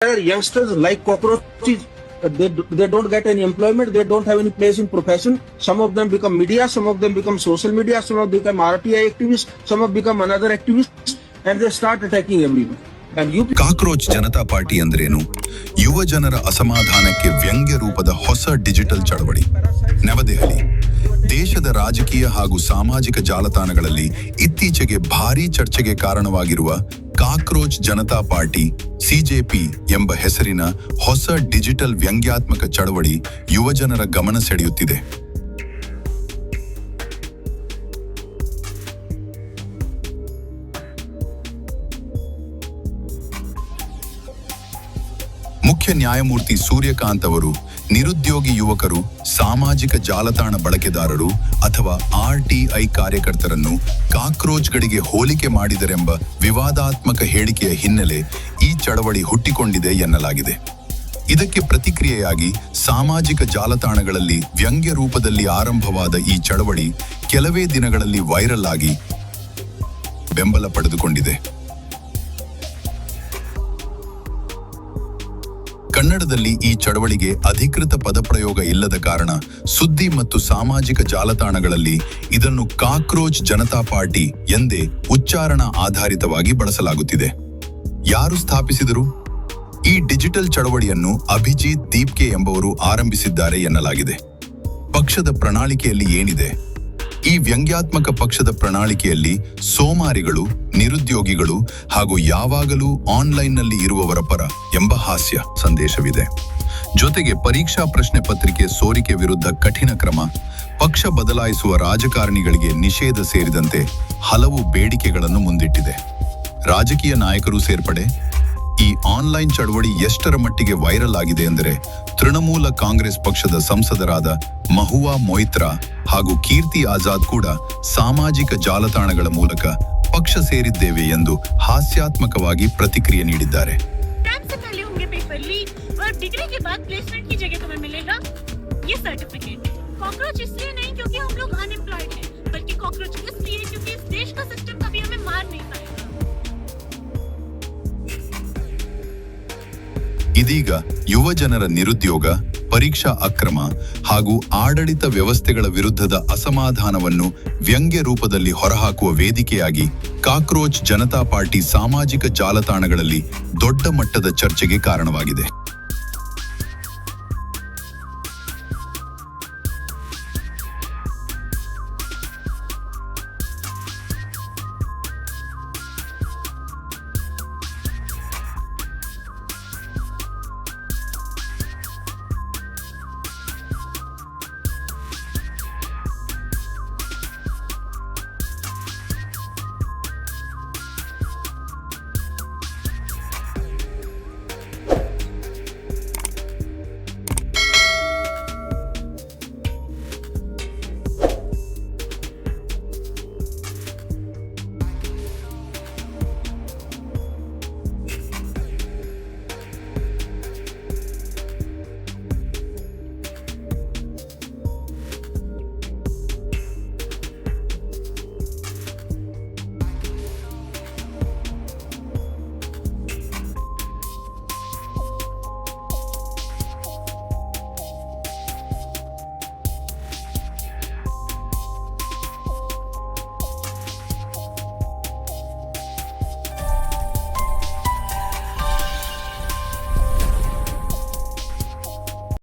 Youngsters like cockroaches. They don't get any employment. They don't have any place in profession. Some of them become media. Some of them become social media. Some of them become RTI activists. Some of them become another activists, and they start attacking everyone. Cockroach Janata party ಅಂದ್ರೇನು? ಯುವ ಜನರ ಅಸಮಾಧಾನಕ್ಕೆ ವ್ಯಂಗ್ಯ ರೂಪದ ಹೊಸ digital ಚಳವಳಿ. ನವದೆಹಲಿ. ದೇಶದ ರಾಜಕೀಯ ಹಾಗೂ ಸಾಮಾಜಿಕ ಜಾಲತಾಣಗಳಲ್ಲಿ ಇತ್ತೀಚೆಗೆ ಭಾರೀ ಚರ್ಚೆಗೆ ಕಾರಣವಾಗಿರುವ ಕಾಕ್ರೋಚ್ ಜನತಾ ಪಾರ್ಟಿ ಸಿಜೆಪಿ ಎಂಬ ಹೆಸರಿನ ಹೊಸ ಡಿಜಿಟಲ್ ವ್ಯಂಗ್ಯಾತ್ಮಕ ಚಳವಳಿ ಯುವಜನರ ಗಮನ ಸೆಳೆಯುತ್ತಿದೆ. ಮುಖ್ಯ ನ್ಯಾಯಮೂರ್ತಿ ಸೂರ್ಯಕಾಂತ್ ಅವರು ನಿರುದ್ಯೋಗಿ ಯುವಕರು, ಸಾಮಾಜಿಕ ಜಾಲತಾಣ ಬಳಕೆದಾರರು ಅಥವಾ RTI ಕಾರ್ಯಕರ್ತರನ್ನು ಕಾಕ್ರೋಚ್ಗಳಿಗೆ ಹೋಲಿಕೆ ಮಾಡಿದರೆಂಬ ವಿವಾದಾತ್ಮಕ ಹೇಳಿಕೆಯ ಹಿನ್ನೆಲೆ ಈ ಚಳವಳಿ ಹುಟ್ಟಿಕೊಂಡಿದೆ ಎನ್ನಲಾಗಿದೆ. ಇದಕ್ಕೆ ಪ್ರತಿಕ್ರಿಯೆಯಾಗಿ ಸಾಮಾಜಿಕ ಜಾಲತಾಣಗಳಲ್ಲಿ ವ್ಯಂಗ್ಯ ರೂಪದಲ್ಲಿ ಆರಂಭವಾದ ಈ ಚಳವಳಿ ಕೆಲವೇ ದಿನಗಳಲ್ಲಿ ವೈರಲ್ ಆಗಿ ಬೆಂಬಲ ಪಡೆದುಕೊಂಡಿದೆ. ಕನ್ನಡದಲ್ಲಿ ಈ ಚಳವಳಿಗೆ ಅಧಿಕೃತ ಪದಪ್ರಯೋಗ ಇಲ್ಲದ ಕಾರಣ ಸುದ್ದಿ ಮತ್ತು ಸಾಮಾಜಿಕ ಜಾಲತಾಣಗಳಲ್ಲಿ ಇದನ್ನು ಕಾಕ್ರೋಚ್ ಜನತಾ ಪಾರ್ಟಿ ಎಂದೇ ಉಚ್ಚಾರಣಾ ಆಧಾರಿತವಾಗಿ ಬಳಸಲಾಗುತ್ತಿದೆ. ಯಾರು ಸ್ಥಾಪಿಸಿದರು? ಈ ಡಿಜಿಟಲ್ ಚಳವಳಿಯನ್ನು ಅಭಿಜಿತ್ ದೀಪ್ಕೆ ಎಂಬುವರು ಆರಂಭಿಸಿದ್ದಾರೆ ಎನ್ನಲಾಗಿದೆ. ಪಕ್ಷದ ಪ್ರಣಾಳಿಕೆಯಲ್ಲಿ ಏನಿದೆ? ಈ ವ್ಯಂಗ್ಯಾತ್ಮಕ ಪಕ್ಷದ ಪ್ರಣಾಳಿಕೆಯಲ್ಲಿ ಸೋಮಾರಿಗಳು, ನಿರುದ್ಯೋಗಿಗಳು ಹಾಗೂ ಯಾವಾಗಲೂ ಆನ್ಲೈನ್ನಲ್ಲಿ ಇರುವವರ ಪರ ಎಂಬ ಹಾಸ್ಯ ಸಂದೇಶವಿದೆ. ಜೊತೆಗೆ ಪರೀಕ್ಷಾ ಪ್ರಶ್ನೆ ಪತ್ರಿಕೆ ಸೋರಿಕೆ ವಿರುದ್ಧ ಕಠಿಣ ಕ್ರಮ, ಪಕ್ಷ ಬದಲಾಯಿಸುವ ರಾಜಕಾರಣಿಗಳಿಗೆ ನಿಷೇಧ ಸೇರಿದಂತೆ ಹಲವು ಬೇಡಿಕೆಗಳನ್ನು ಮುಂದಿಟ್ಟಿದೆ. ರಾಜಕೀಯ ನಾಯಕರು ಸೇರ್ಪಡೆ. ಈ ಆನ್ಲೈನ್ ಚಳವಳಿ ಎಷ್ಟರ ಮಟ್ಟಿಗೆ ವೈರಲ್ ಆಗಿದೆ ಎಂದರೆ, ತೃಣಮೂಲ ಕಾಂಗ್ರೆಸ್ ಪಕ್ಷದ ಸಂಸದರಾದ ಮಹುವಾ ಮೊಯ್ತ್ರಾ ಹಾಗೂ ಕೀರ್ತಿ ಆಜಾದ್ ಕೂಡ ಸಾಮಾಜಿಕ ಜಾಲತಾಣಗಳ ಮೂಲಕ ಪಕ್ಷ ಸೇರಿದ್ದೇವೆ ಎಂದು ಹಾಸ್ಯಾತ್ಮಕವಾಗಿ ಪ್ರತಿಕ್ರಿಯೆ ನೀಡಿದ್ದಾರೆ. ಇದೀಗ ಯುವ ಜನರ ನಿರುದ್ಯೋಗ, ಪರೀಕ್ಷಾ ಅಕ್ರಮ ಹಾಗೂ ಆಡಳಿತ ವ್ಯವಸ್ಥೆಗಳ ವಿರುದ್ಧದ ಅಸಮಾಧಾನವನ್ನು ವ್ಯಂಗ್ಯ ರೂಪದಲ್ಲಿ ಹೊರಹಾಕುವ ವೇದಿಕೆಯಾಗಿ ಕಾಕ್ರೋಚ್ ಜನತಾ ಪಾರ್ಟಿ ಸಾಮಾಜಿಕ ಜಾಲತಾಣಗಳಲ್ಲಿ ದೊಡ್ಡ ಮಟ್ಟದ ಚರ್ಚೆಗೆ ಕಾರಣವಾಗಿದೆ.